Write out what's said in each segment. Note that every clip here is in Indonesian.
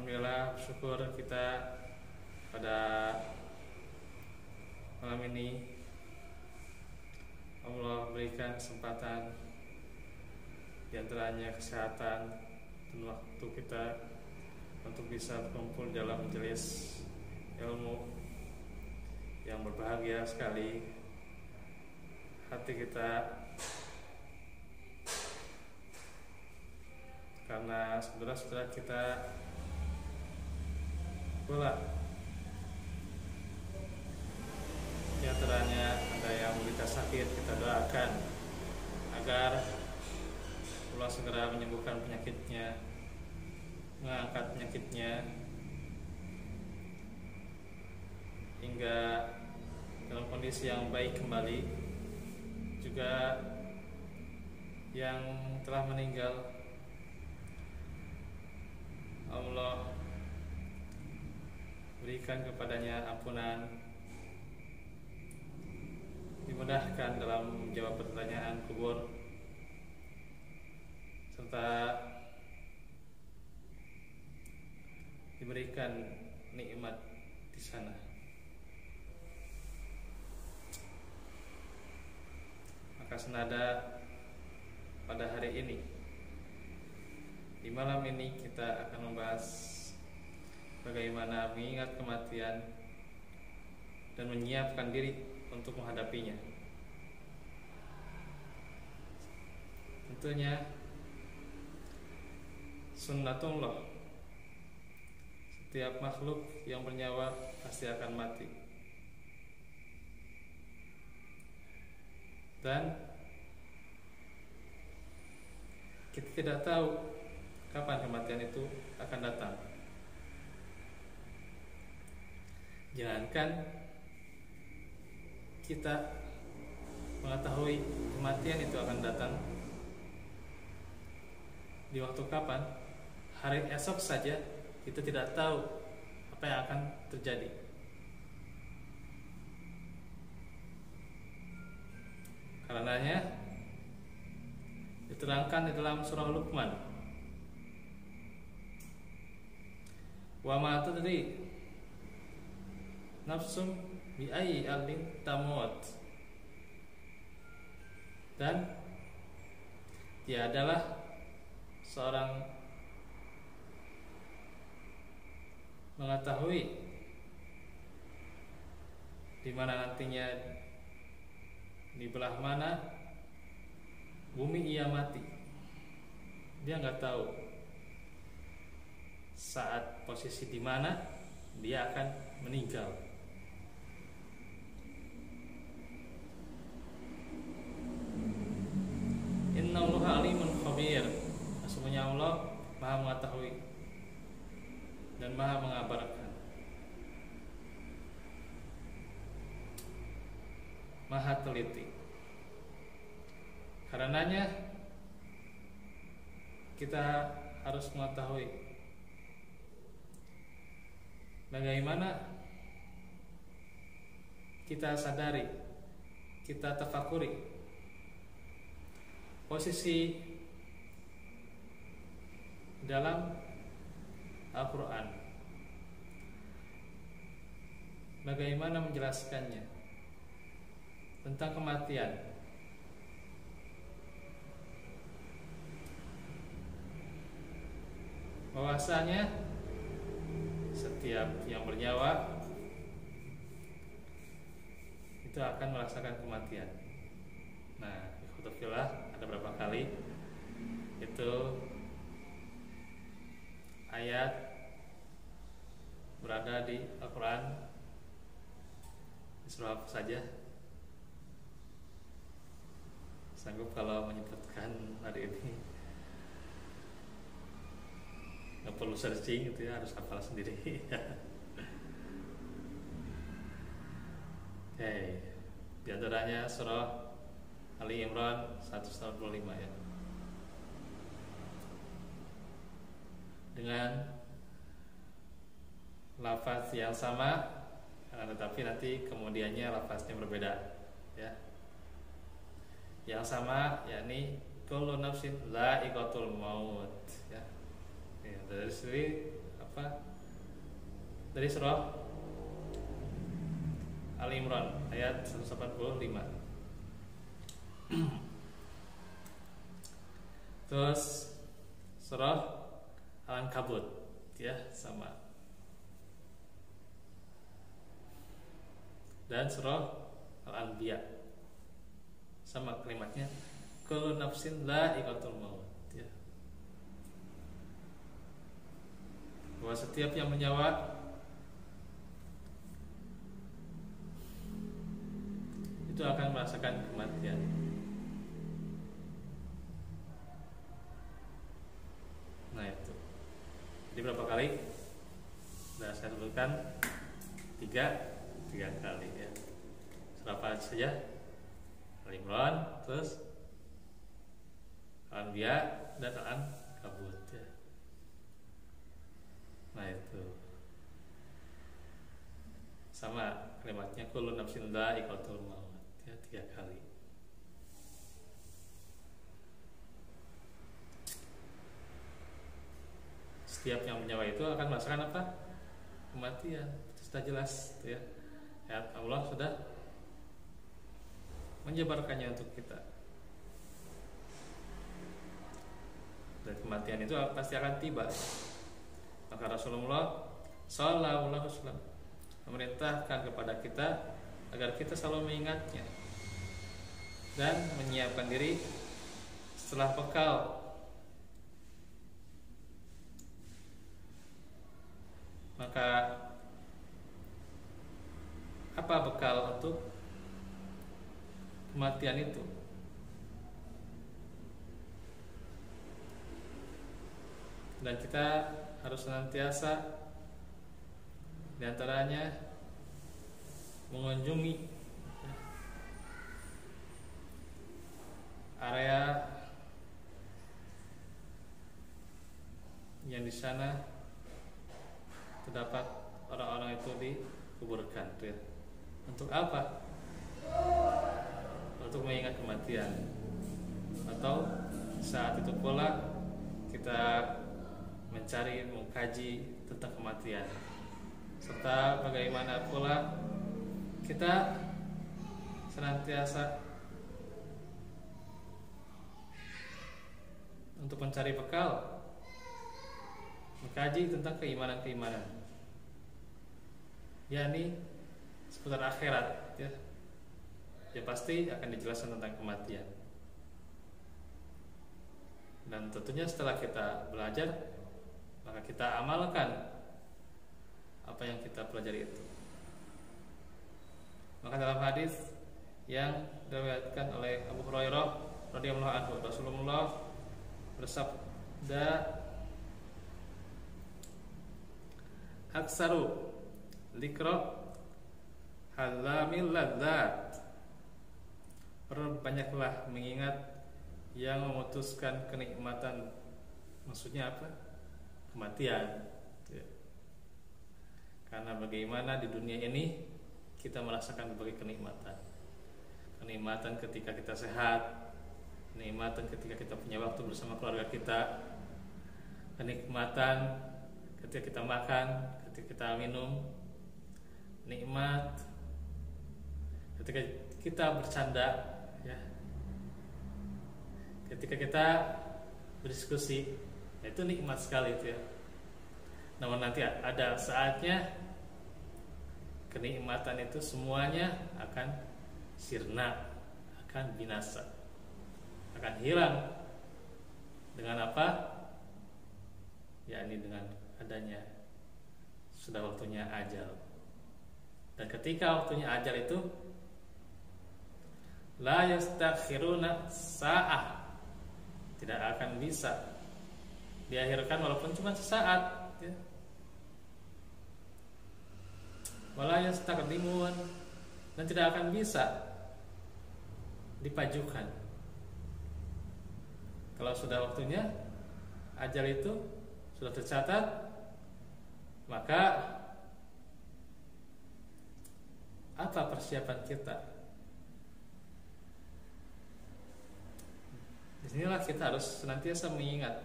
Alhamdulillah, bersyukur kita pada malam ini Allah berikan kesempatan, diantaranya kesehatan dan waktu kita untuk bisa berkumpul dalam majelis ilmu yang berbahagia sekali. Hati kita karena saudara-saudara kita pula di antaranya ada yang menderita sakit, kita doakan agar Allah segera menyembuhkan penyakitnya, mengangkat penyakitnya hingga dalam kondisi yang baik kembali. Juga yang telah meninggal, Allah berikan kepadanya ampunan, dimudahkan dalam menjawab pertanyaan kubur, serta diberikan nikmat di sana. Maka senada pada hari ini, di malam ini kita akan membahas bagaimana mengingat kematian dan menyiapkan diri untuk menghadapinya. Tentunya sunnatullah, setiap makhluk yang bernyawa pasti akan mati. Dan kita tidak tahu kapan kematian itu akan datang. Jangankan kita mengetahui kematian itu akan datang di waktu kapan, hari esok saja kita tidak tahu apa yang akan terjadi. Karenanya diterangkan di dalam surah Luqman, wa ma tadri nafsum bi ayyi ardin tamut, dan tiadalah seorang mengetahui di mana nantinya, di belah mana bumi ia mati. Dia nggak tahu saat posisi di mana dia akan meninggal. Innallaha alimun khabir, sesungguhnya Allah Maha mengetahui dan Maha mengabarkan, Maha teliti. Karenanya kita harus mengetahui bagaimana kita sadari, kita tafakuri posisi dalam Al-Quran, bagaimana menjelaskannya tentang kematian. Bahwasanya setiap yang bernyawa itu akan merasakan kematian. Nah, ikhwatullah, ada berapa kali itu ayat berada di Al-Quran, di surah apa saja? Sanggup kalau menyebutkan hari ini? Nggak perlu searching gitu ya, harus hafal sendiri. Oke, di antaranya surah Ali Imran 195 ya. Dengan lafaz yang sama, tetapi nanti kemudiannya lafaznya berbeda ya. Yang sama yakni kullu nafsin dha'iqatul maut ya. Dari sini apa? Dari surah Ali Imran ayat 185. Terus surah Al-Ankabut ya sama. Dan surah Al-Anbiya sama kalimatnya, kullu nafsin dha'iqatul maut ya. Bahwa setiap yang menyawa itu akan merasakan kematian. Nah itu. Jadi berapa kali? Sudah saya sebutkan tiga kali ya. Surah apa saja? Al-Imran, terus Al-Anbiya dan Al-Ankabut ya. Nah itu. Sama kalimatnya kullu nafsin dha'iqatul maut ya, 3 kali. Setiap yang menyawa itu akan merasakan apa? Kematian. Itu sudah jelas ya. Ayat Allah sudah menjabarkannya untuk kita. Dan kematian itu pasti akan tiba. Maka Rasulullah Sallallahu Alaihi Wasallam memerintahkan kepada kita agar kita selalu mengingatnya dan menyiapkan diri setelah bekal. Maka apa bekal untuk kematian itu? Dan kita harus senantiasa diantaranya mengunjungi area yang di sana terdapat orang-orang itu dikuburkan tuh ya. Untuk apa? Untuk mengingat kematian. Atau saat itu pula kita mencari, mengkaji tentang kematian, serta bagaimana pula kita senantiasa untuk mencari bekal, mengkaji tentang keimanan-keimanan, yakni seputar akhirat ya. Ya pasti akan dijelaskan tentang kematian. Dan tentunya setelah kita belajar, maka kita amalkan apa yang kita pelajari itu. Maka dalam hadis yang diriwayatkan oleh Abu Hurairah radhiyallahu anhu, Rasulullah bersabda, aksaru dzikra halamil ladzat, perbanyaklah mengingat yang memutuskan kenikmatan. Maksudnya apa? Kematian ya. Karena bagaimana di dunia ini kita merasakan berbagai kenikmatan. Kenikmatan ketika kita sehat, kenikmatan ketika kita punya waktu bersama keluarga kita, kenikmatan ketika kita makan, ketika kita minum, nikmat ketika kita bercanda ya, ketika kita berdiskusi, itu nikmat sekali itu ya. Namun nanti ada saatnya kenikmatan itu semuanya akan sirna, akan binasa, akan hilang. Dengan apa? Yakni dengan adanya sudah waktunya ajal. Dan ketika waktunya ajal itu, la yastakhiruna sa'ah, tidak akan bisa diakhirkan walaupun cuma sesaat ya. Wala yastaqdimun, dan tidak akan bisa dipajukan. Kalau sudah waktunya ajal itu sudah tercatat, maka apa persiapan kita? Disinilah kita harus senantiasa mengingat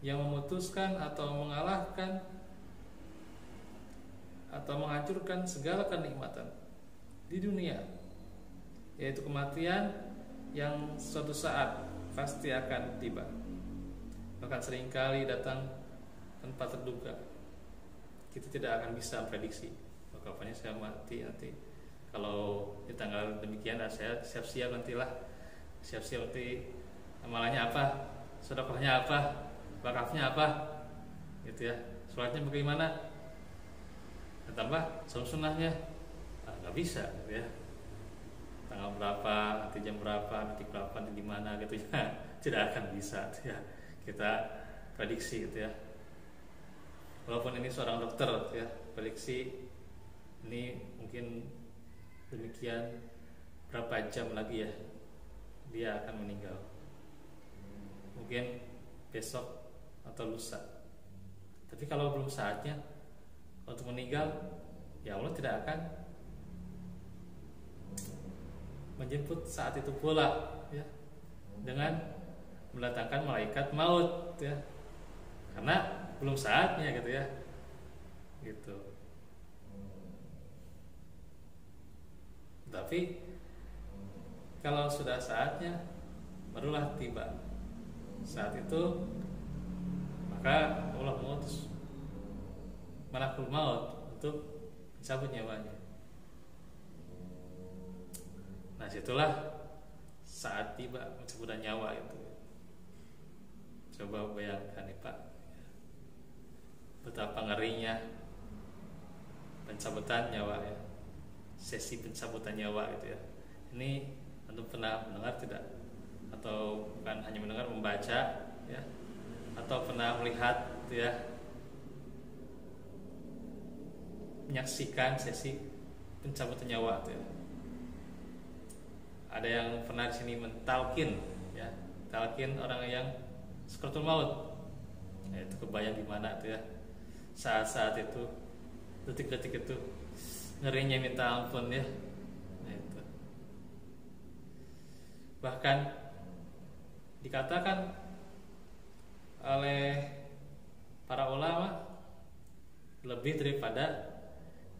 yang memutuskan atau mengalahkan atau menghancurkan segala kenikmatan di dunia, yaitu kematian yang suatu saat pasti akan tiba, bahkan seringkali datang tanpa terduga. Kita tidak akan bisa prediksi kapannya saya mati nanti. Kalau di tanggal demikian, saya siap-siap nantilah, siap-siap nanti amalannya apa, sedekahnya apa, wakafnya apa, gitu ya, sholatnya bagaimana, tambah sunnahnya, nggak bisa, gitu ya. Tanggal berapa, nanti jam berapa, detik berapa, nanti di mana, gitu ya, tidak akan bisa, gitu ya, kita prediksi, gitu ya. Walaupun ini seorang dokter, gitu ya, prediksi ini mungkin demikian berapa jam lagi ya dia akan meninggal, mungkin besok atau lusa. Tapi kalau belum saatnya untuk meninggal, ya Allah tidak akan menjemput saat itu pula, ya, dengan mendatangkan malaikat maut, ya, karena belum saatnya, gitu ya, gitu. Tapi kalau sudah saatnya, barulah tiba saat itu, maka Allah mengutus malakul maut untuk mencabut nyawanya. Nah, situlah saat tiba pencabutan nyawa itu. Coba bayangkan nih Pak, betapa ngerinya pencabutan nyawa, ya, sesi pencabutan nyawa gitu ya. Ini antum pernah mendengar tidak? Atau bukan hanya mendengar, membaca, ya, atau pernah melihat, gitu ya, menyaksikan sesi pencabutan nyawa, gitu ya. Ada yang pernah di sini mentalkin, ya, talkin orang yang sakaratul maut, ya, itu kebayang gimana tuh ya saat-saat itu, detik-detik itu ngerinya minta ampun, ya. Nah, itu. Bahkan dikatakan oleh para ulama, lebih daripada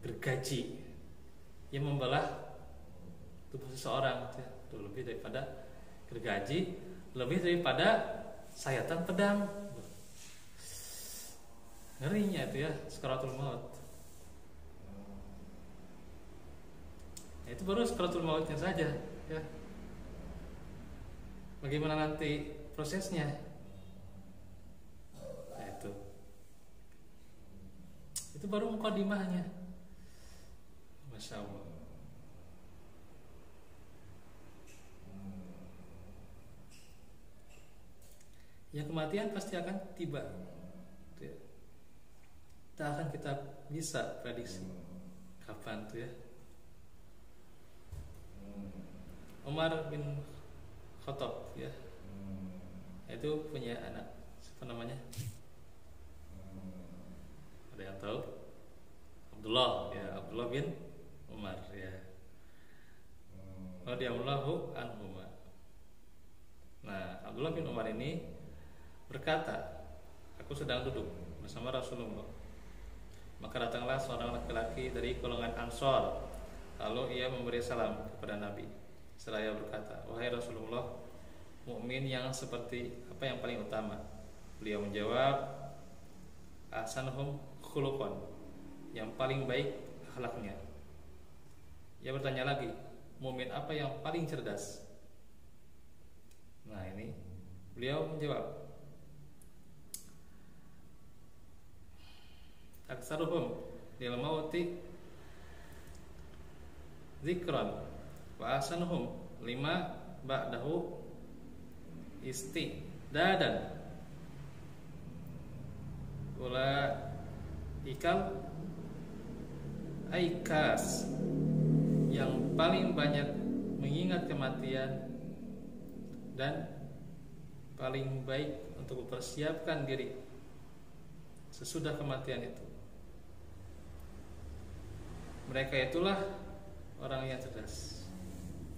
gergaji yang membelah tubuh seseorang, ya. Itu lebih daripada gergaji, lebih daripada sayatan pedang. Ngerinya itu ya sakaratul maut. Nah, itu baru sakaratul mautnya saja, ya. Bagaimana nanti prosesnya? Nah, itu baru mukadimahnya. Masya Allah. Ya, kematian pasti akan tiba. Tak akan kita bisa prediksi kapan tuh, ya. Umar bin Khattab, ya, itu punya anak, siapa namanya? Ada yang tahu? Abdullah, ya, Abdullah bin Umar, ya. Radhiyallahu anhu. Nah, Abdullah bin Umar ini berkata, aku sedang duduk bersama Rasulullah, maka datanglah seorang laki-laki dari golongan Ansor, lalu ia memberi salam kepada Nabi. Seraya berkata, wahai Rasulullah, mukmin yang seperti apa yang paling utama? Beliau menjawab, ahsanuhum khuluqan, yang paling baik akhlaknya. Ia bertanya lagi, mukmin apa yang paling cerdas? Nah, ini beliau menjawab, aksaruhum lil mauti dzikran wa ahsanuhum lima ba'dahu istidadan. Ikal aikas, yang paling banyak mengingat kematian dan paling baik untuk mempersiapkan diri sesudah kematian itu. Mereka itulah orang yang cerdas.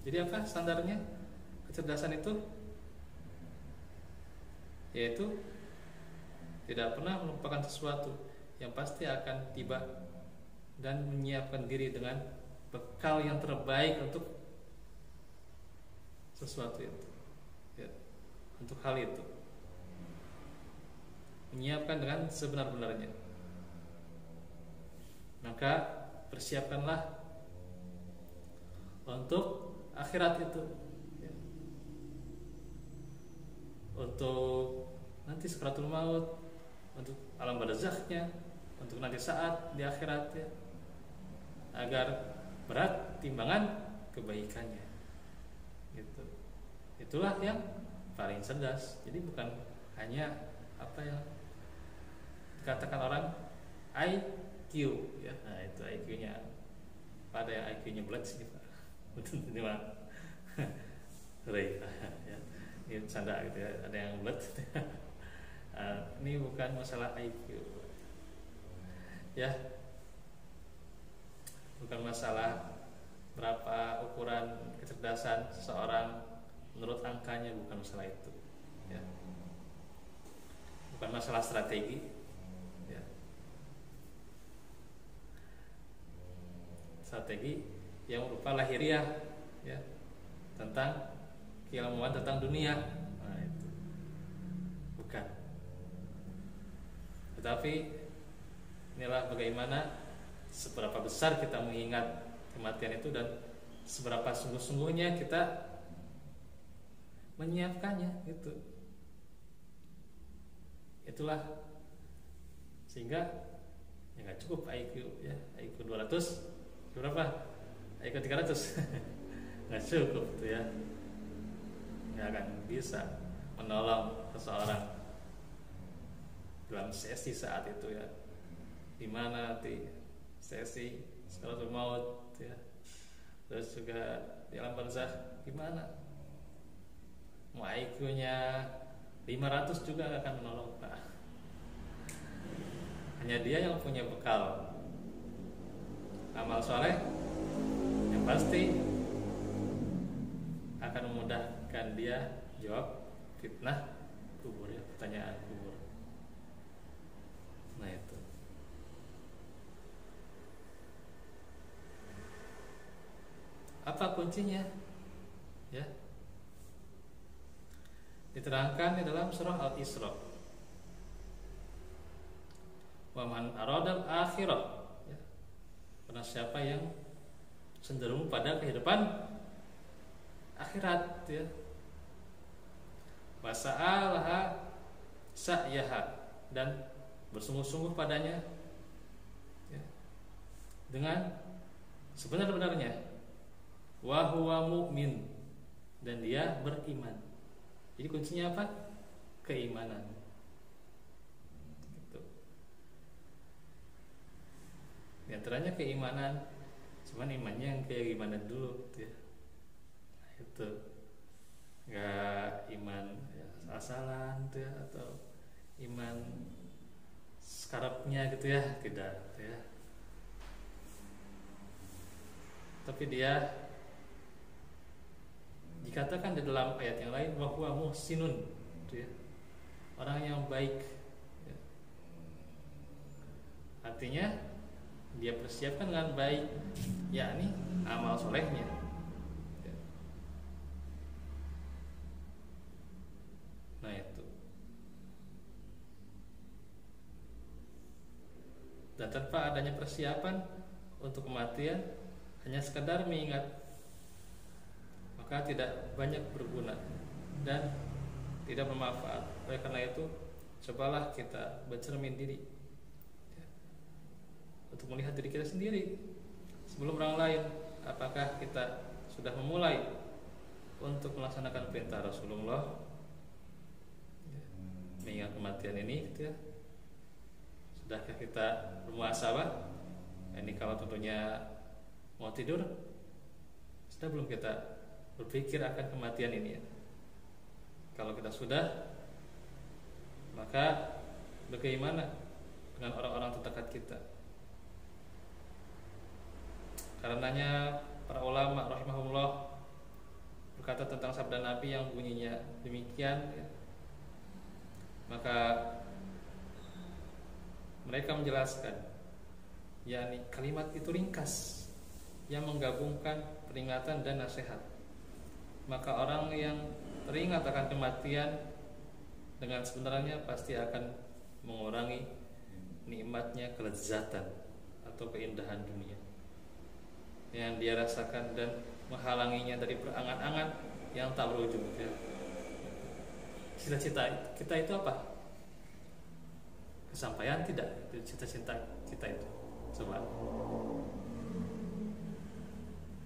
Jadi apa standarnya kecerdasan itu? Yaitu tidak pernah melupakan sesuatu, yang pasti akan tiba dan menyiapkan diri dengan bekal yang terbaik untuk sesuatu itu, ya, untuk hal itu, menyiapkan dengan sebenar-benarnya. Maka persiapkanlah untuk akhirat itu, ya. Untuk nanti sakaratul maut, untuk alam barzakhnya, untuk nanti saat di akhirat, ya, agar berat timbangan kebaikannya. Gitu. Itulah yang paling cerdas. Jadi bukan hanya apa yang dikatakan orang IQ, ya. Nah, itu IQ-nya. Pada yang IQ-nya bulat sih, Pak. Betul ini Pak. Ya. Ini canda gitu ya. Ada yang bulat. Ini bukan masalah IQ. Ya. Bukan masalah berapa ukuran kecerdasan seseorang menurut angkanya, bukan masalah itu, ya. Bukan masalah strategi, ya. Strategi yang berupa lahiriah, ya, tentang keilmuan tentang dunia, nah itu bukan. Tetapi inilah bagaimana seberapa besar kita mengingat kematian itu dan seberapa sungguh-sungguhnya kita menyiapkannya, gitu. Itulah sehingga ya nggak cukup IQ, ya, IQ 200 berapa? IQ 300 nggak cukup tuh, ya, nggak akan bisa menolong seseorang dalam sesi saat itu, ya, dimana nanti sesi sakaratul maut, ya, terus juga di alam barzakh gimana, mau IQ-nya 500 juga gak akan menolong, Pak. Hanya dia yang punya bekal amal soleh yang pasti akan memudahkan dia jawab fitnah kubur, ya, pertanyaan kubur. Nah itu. Apa kuncinya? Ya, diterangkan di dalam surah Al-Isra. Wa man aradal akhirah, ya. Karena siapa yang cenderung pada kehidupan akhirat, ya. Wa sa'alaha sa'yaha, dan bersungguh-sungguh padanya, ya, dengan sebenar-benarnya. Wa huwa mu'min, dan dia beriman. Jadi kuncinya apa? Keimanan. Gitu. Di antaranya keimanan. Cuman imannya yang kayak gimana dulu, gitu, ya. Nah, itu. Gak iman, ya, asal-asalan, gitu, ya, atau iman sekarapnya, gitu, ya. Tidak, gitu, ya. Tapi dia dikatakan di dalam ayat yang lain wa huwa muhsinun, gitu, ya, orang yang baik, ya. Artinya dia persiapkan dengan baik, yakni amal solehnya, ya. Nah itu. Dan tanpa adanya persiapan untuk kematian, hanya sekadar mengingat, maka tidak banyak berguna dan tidak bermanfaat. Oleh karena itu, cobalah kita bercermin diri, ya, untuk melihat diri kita sendiri sebelum orang lain. Apakah kita sudah memulai untuk melaksanakan perintah Rasulullah, ya, mengingat kematian ini, gitu, ya. Sudahkah kita bermuhasabah? Ini kalau tentunya mau tidur, sudah belum kita berpikir akan kematian ini, ya? Kalau kita sudah, maka bagaimana dengan orang-orang terdekat kita? Karenanya para ulama rahimahullah berkata tentang sabda Nabi yang bunyinya demikian, ya. Maka mereka menjelaskan, yakni kalimat itu ringkas yang menggabungkan peringatan dan nasihat. Maka orang yang teringat akan kematian dengan sebenarnya pasti akan mengurangi nikmatnya kelezatan atau keindahan dunia yang dia rasakan dan menghalanginya dari berangan-angan yang tak berujung. Cita-cita kita itu apa? Kesampaian tidak? Cita-cita kita itu. Coba.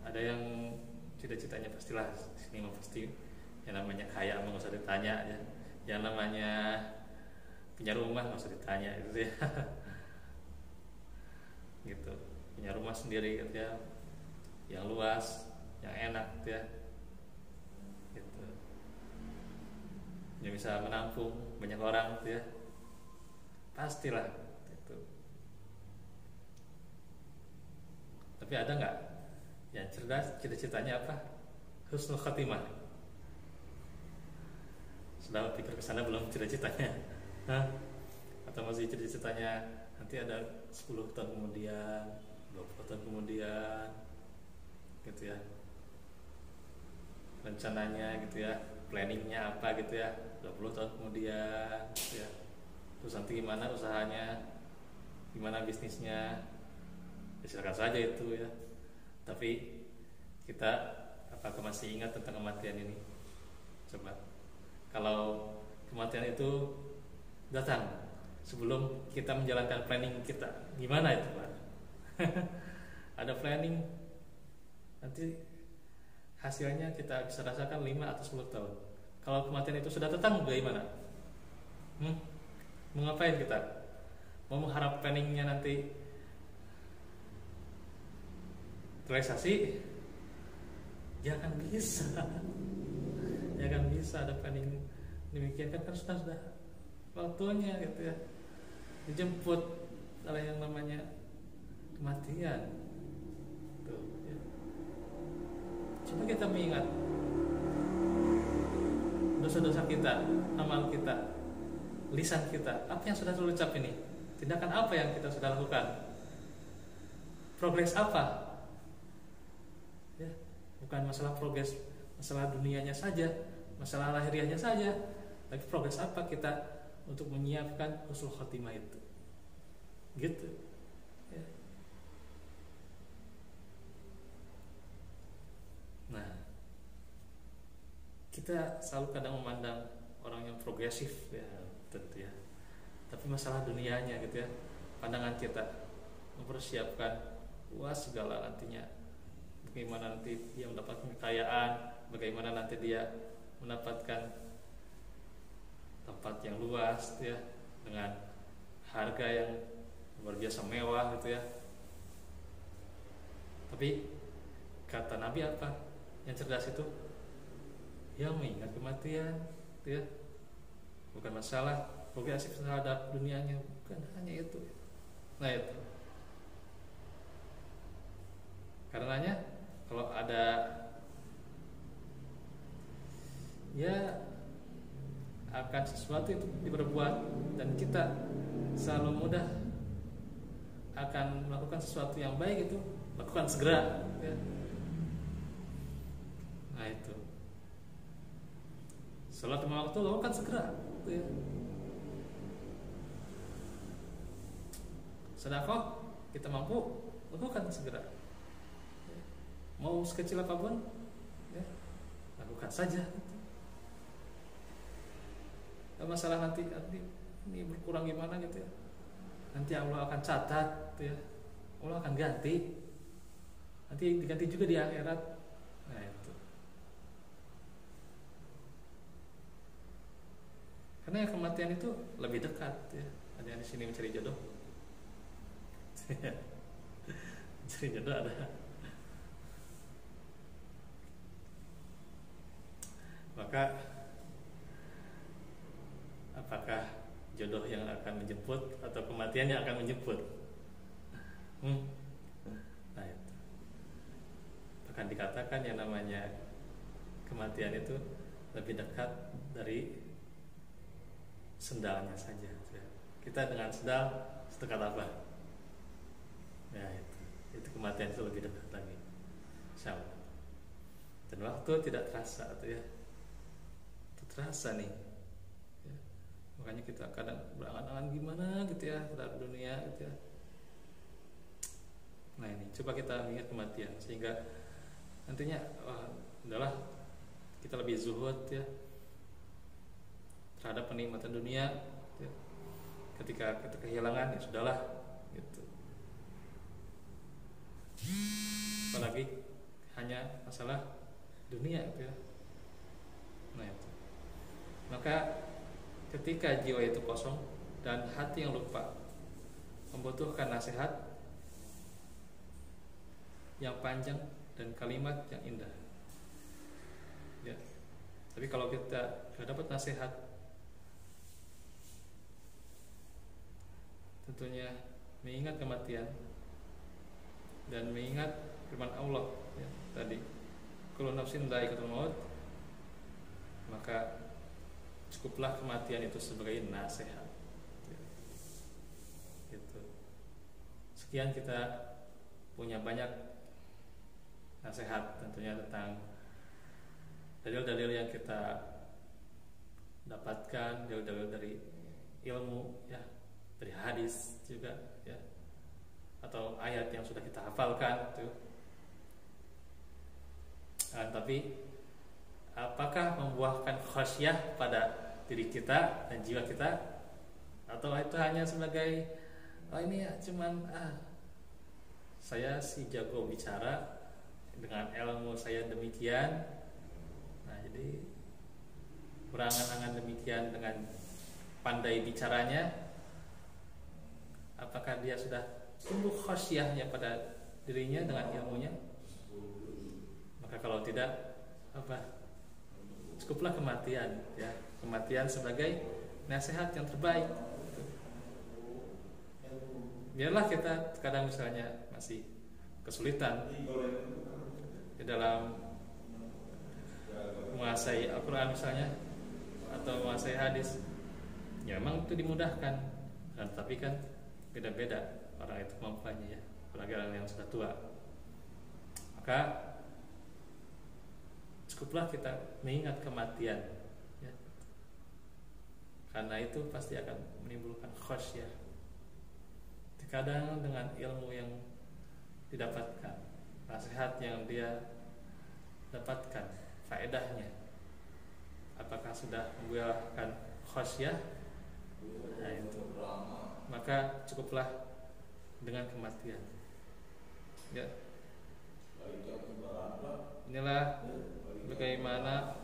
Ada yang cita-citanya pastilah sini mah pasti yang namanya kaya mah nggak usah ditanya ya. Yang namanya punya rumah nggak usah ditanya itu ya. Gitu. Punya rumah sendiri gitu ya. Yang luas, yang enak gitu ya. Gitu. Yang bisa menampung banyak orang gitu ya. Pastilah gitu. Tapi ada nggak yang cerdas cita-citanya apa? Husnul khatimah. Sudah pikir ke sana belum cita-citanya? Hah? Atau masih cita-citanya nanti ada 10 tahun kemudian, 20 tahun kemudian gitu ya. Rencananya gitu ya, planningnya apa gitu ya, 20 tahun kemudian gitu ya. Terus nanti gimana usahanya, gimana bisnisnya, ya silakan saja itu ya. Tapi kita apakah masih ingat tentang kematian ini? Coba. Kalau kematian itu datang sebelum kita menjalankan planning kita, gimana itu Pak? Ada planning, nanti hasilnya kita bisa rasakan 5 atau 10 tahun. Kalau kematian itu sudah datang, bagaimana? Mau ngapain kita? Mau mengharap planningnya nanti realisasi? Jangan bisa. Jangan bisa ada planning demikian kan sudah waktunya gitu ya. Dijemput oleh yang namanya kematian. Tuh, ya. Coba kita mengingat dosa-dosa kita, amal kita, lisan kita, apa yang sudah terucap ini, tindakan apa yang kita sudah lakukan, progres apa ya, bukan masalah progres masalah dunianya saja, masalah lahiriahnya saja, tapi progres apa kita untuk menyiapkan husnul khotimah itu gitu ya. Nah, kita selalu kadang memandang orang yang progresif ya, tentu ya. Tapi masalah dunianya gitu ya, pandangan kita mempersiapkan luas segala nantinya. Bagaimana nanti dia mendapatkan kekayaan, bagaimana nanti dia mendapatkan tempat yang luas gitu ya, dengan harga yang luar biasa mewah gitu ya. Tapi kata Nabi apa? Yang cerdas itu yang mengingat kematian gitu ya. Bukan masalah progresif terhadap dunianya, bukan hanya itu. Nah itu. Karenanya kalau ada ya akan sesuatu itu diperbuat dan kita selalu mudah akan melakukan sesuatu yang baik itu lakukan segera ya. Nah itu. Salat lima waktu lakukan segera gitu ya. Sedekah kita mampu lakukan segera. Mau sekecil apapun ya, lakukan saja. Gak masalah nanti ini berkurang gimana gitu ya. Nanti Allah akan catat gitu ya. Allah akan ganti. Nanti diganti juga di akhirat. Nah itu. Karena yang kematian itu lebih dekat ya. Ada yang di sini mencari jodoh. Mencari jodoh ada. Maka apakah jodoh yang akan menjemput atau kematian yang akan menjemput? Nah itu. Bahkan dikatakan yang namanya kematian itu lebih dekat dari sendalnya saja. Kita dengan sendal sedekat apa? Ya itu kematian itu lebih dekat lagi, insyaallah. Dan waktu tidak terasa tuh ya, itu terasa nih. Ya. Makanya kita kadang berangan-angan gimana gitu ya terhadap dunia gitu ya. Nah ini coba kita ingat kematian sehingga nantinya adalah kita lebih zuhud ya terhadap penikmatan dunia ya. Ketika kita kehilangan ya sudahlah gitu. Apalagi hanya masalah dunia gitu ya. Nah itu. Maka ketika jiwa itu kosong dan hati yang lupa membutuhkan nasihat yang panjang dan kalimat yang indah. Ya. Tapi kalau kita gak dapat nasihat, tentunya mengingat kematian dan mengingat firman Allah ya, tadi kullu nafsin dha'iqatul maut, maka cukuplah kematian itu sebagai nasihat ya. Gitu. Sekian kita punya banyak nasihat tentunya tentang dalil-dalil yang kita dapatkan, dalil-dalil dari ilmu ya, dari hadis juga ya, atau ayat yang sudah kita hafalkan itu. Tapi apakah membuahkan khasyah pada diri kita dan jiwa kita, atau itu hanya sebagai ini ya cuman saya si jago bicara dengan ilmu saya demikian, nah jadi berangan-angan demikian dengan pandai bicaranya, apakah dia sudah tumbuh khasyahnya pada dirinya dengan ilmunya? Maka kalau tidak, apa? Cukuplah kematian ya, kematian sebagai nasihat yang terbaik. Biarlah kita kadang misalnya masih kesulitan di dalam menguasai Al-Quran misalnya atau menguasai hadis, ya memang itu dimudahkan, tapi kan beda-beda orang itu kemampuannya ya, apalagi orang yang sudah tua. Maka cukuplah kita mengingat kematian ya. Karena itu pasti akan menimbulkan khasyah. Terkadang dengan ilmu yang didapatkan, nasihat yang dia dapatkan, faedahnya, apakah sudah membuahkan khasyah? Nah itu, maka cukuplah dengan kematian ya. Inilah bagaimana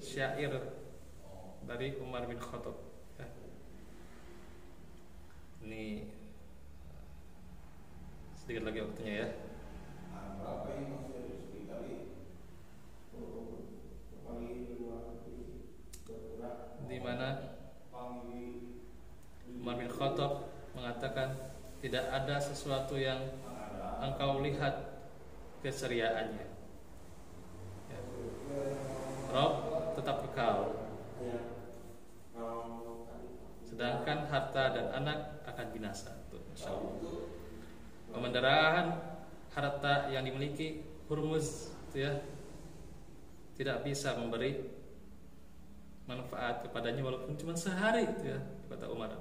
syair dari Umar bin Khattab ya. Ini sedikit lagi waktunya ya. Di mana Umar bin Khattab mengatakan tidak ada sesuatu yang engkau lihat keseriaannya ya. Rob tetap kekal, sedangkan harta dan anak akan binasa. Insyaallah. Pemendarahan harta yang dimiliki Hurmuz ya, tidak bisa memberi manfaat kepadanya walaupun cuma sehari itu ya, kata Umar.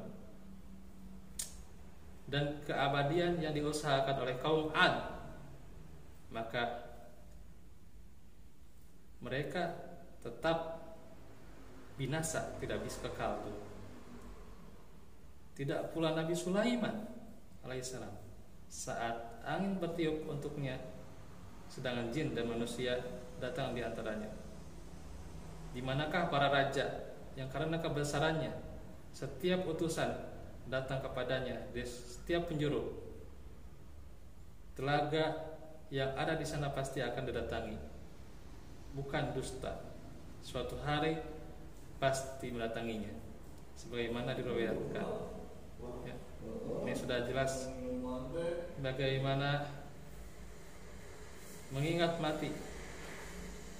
Dan keabadian yang diusahakan oleh kaum Ad, maka mereka tetap binasa, tidak bisa kekal tuh. Tidak pula Nabi Sulaiman alaihissalam saat angin bertiup untuknya, sedangkan jin dan manusia datang di antaranya. Di manakah para raja yang karena kebesarannya setiap utusan datang kepadanya di setiap penjuru? Telaga yang ada di sana pasti akan didatangi, bukan dusta. Suatu hari pasti mendatanginya, sebagaimana diriwayatkan. Ya. Ini sudah jelas bagaimana mengingat mati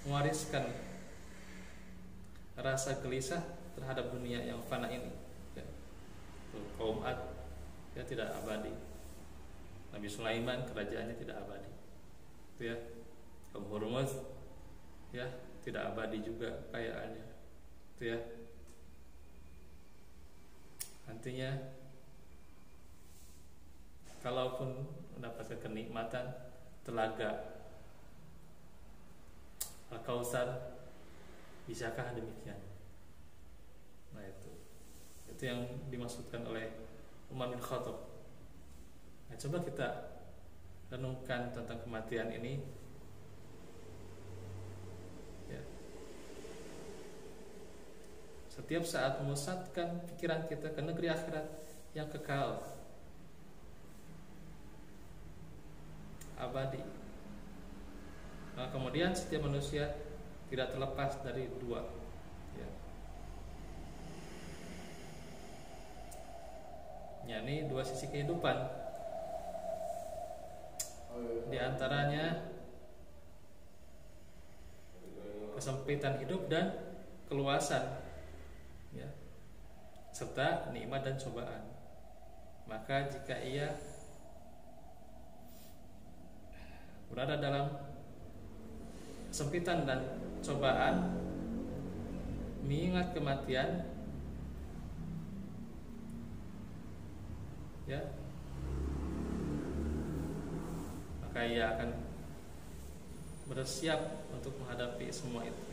mewariskan rasa gelisah terhadap dunia yang fana ini ya. Kaum Ad ya tidak abadi. Nabi Sulaiman kerajaannya tidak abadi, itu ya. Kaum Hormuz ya tidak abadi juga kayaannya, itu ya. Artinya kalaupun mendapatkan kenikmatan telaga Al-Kautsar, bisakah demikian? Nah itu yang dimaksudkan oleh Umar bin Khattab. Nah, coba kita renungkan tentang kematian ini ya. Setiap saat memusatkan pikiran kita ke negeri akhirat yang kekal, abadi. Nah, kemudian setiap manusia tidak terlepas dari dua ya. Yakni dua sisi kehidupan. Di antaranya kesempitan hidup dan keluasan ya, serta nikmat dan cobaan. Maka jika ia berada dalam kesempitan dan cobaan, mengingat kematian ya, maka ia akan bersiap untuk menghadapi semua itu.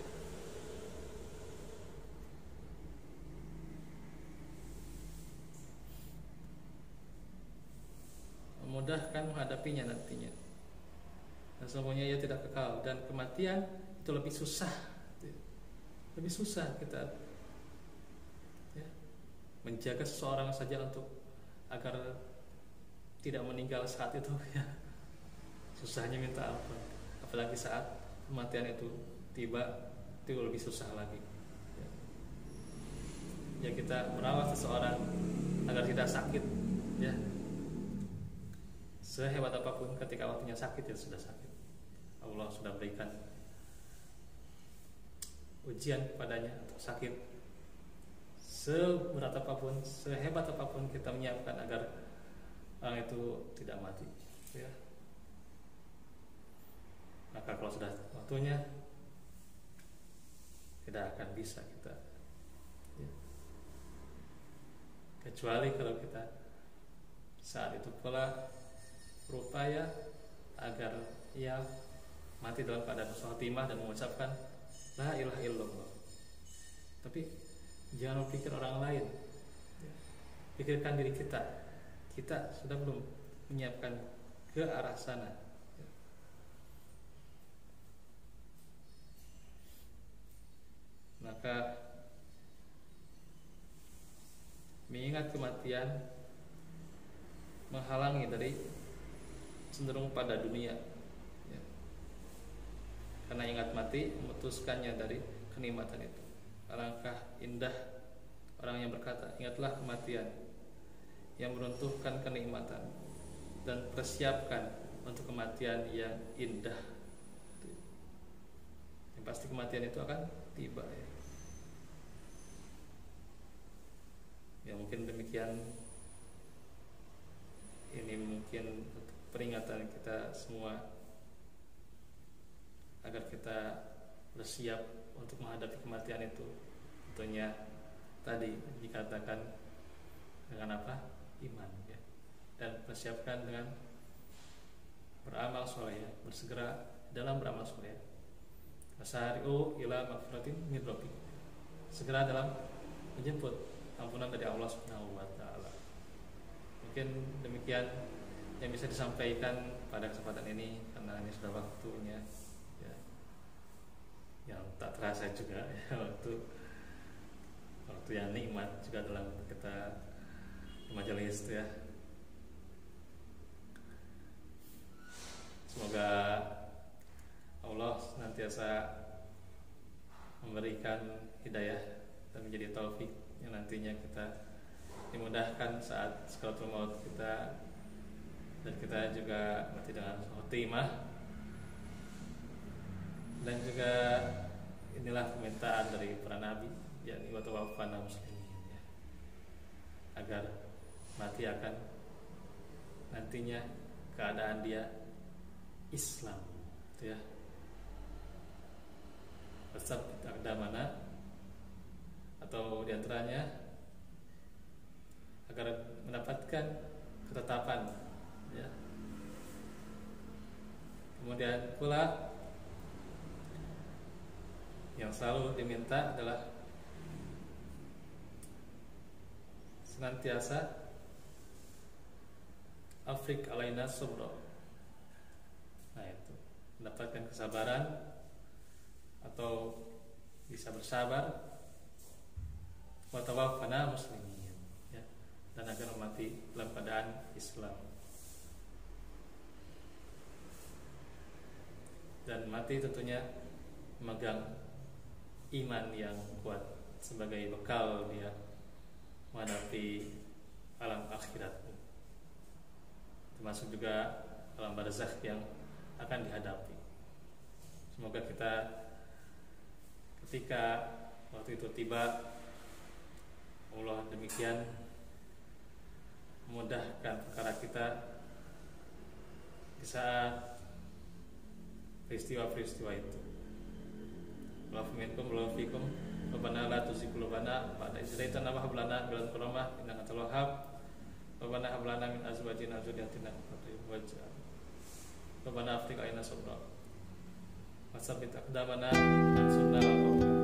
Memudahkan menghadapinya nantinya. Dan semuanya ia tidak kekal, dan kematian itu lebih susah. Lebih susah kita ya, menjaga seseorang saja untuk agar tidak meninggal saat itu ya. Susahnya minta ampun. Apalagi saat kematian itu tiba, itu lebih susah lagi ya. Kita merawat seseorang agar tidak sakit ya. Sehebat apapun ketika waktunya sakit, ya sudah sakit. Allah sudah berikan ujian kepadanya untuk sakit. Seberat apapun, sehebat apapun kita menyiapkan agar orang itu tidak mati ya. Maka kalau sudah waktunya, tidak akan bisa kita ya. Kecuali kalau kita saat itu pula berupaya agar ia mati dalam keadaan husnul khotimah dan mengucapkan la ilaha illallah. Tapi jangan berpikir orang lain ya. Pikirkan diri kita. Kita sudah belum menyiapkan ke arah sana. Maka mengingat kematian menghalangi dari cenderung pada dunia ya. Karena ingat mati memutuskannya dari kenikmatan itu. Alangkah indah orang yang berkata, ingatlah kematian yang meruntuhkan kenikmatan, dan persiapkan untuk kematian yang indah. Yang pasti kematian itu akan tiba ya. Ya mungkin demikian. Ini mungkin peringatan kita semua agar kita bersiap untuk menghadapi kematian itu. Tentunya tadi dikatakan dengan apa? Iman ya. Dan persiapkan dengan beramal soleh, bersegera dalam beramal soleh. Wasari'u ila magfiratin min rabbikum. Segera dalam menjemput ampunan dari Allah Subhanahu wa taala. Mungkin demikian yang bisa disampaikan pada kesempatan ini, karena ini sudah waktunya ya. Yang tak terasa juga ya, waktu yang nikmat juga dalam kita majelis ya. Semoga Allah senantiasa memberikan hidayah dan menjadi taufik yang nantinya kita dimudahkan saat sakaratul maut kita, dan kita juga mati dengan khotimah. Dan juga inilah permintaan dari para nabi, yakni wa tawaffana muslimin ya, agar mati akan nantinya keadaan dia Islam, gitu ya. Wasabbit aqdamana, atau diantaranya agar mendapatkan ketetapan, ya. Kemudian pula yang selalu diminta adalah senantiasa afrik alaina sabra. Nah, itu mendapatkan kesabaran atau bisa bersabar, wa tawaffana muslimin, ya, dan agar mati dalam keadaan Islam, dan mati tentunya memegang iman yang kuat sebagai bekal dia menghadapi alam akhirat, termasuk juga alam barzakh yang akan dihadapi. Semoga kita ketika waktu itu tiba, Allah demikian memudahkan perkara kita di saat peristiwa-peristiwa itu. Wa'afuminkum wa'afikum Rabbana la tuzigh qulubana ba'da idh hadaytana wa hab lana min ladunka rahmah innaka antal wahhab. Rabbana hab lana min azwajina wa dhurriyyatina qurrata a'yun Rabbana afrigh alaina sabra wa tsabbit aqdamana wansurna 'alal qawmil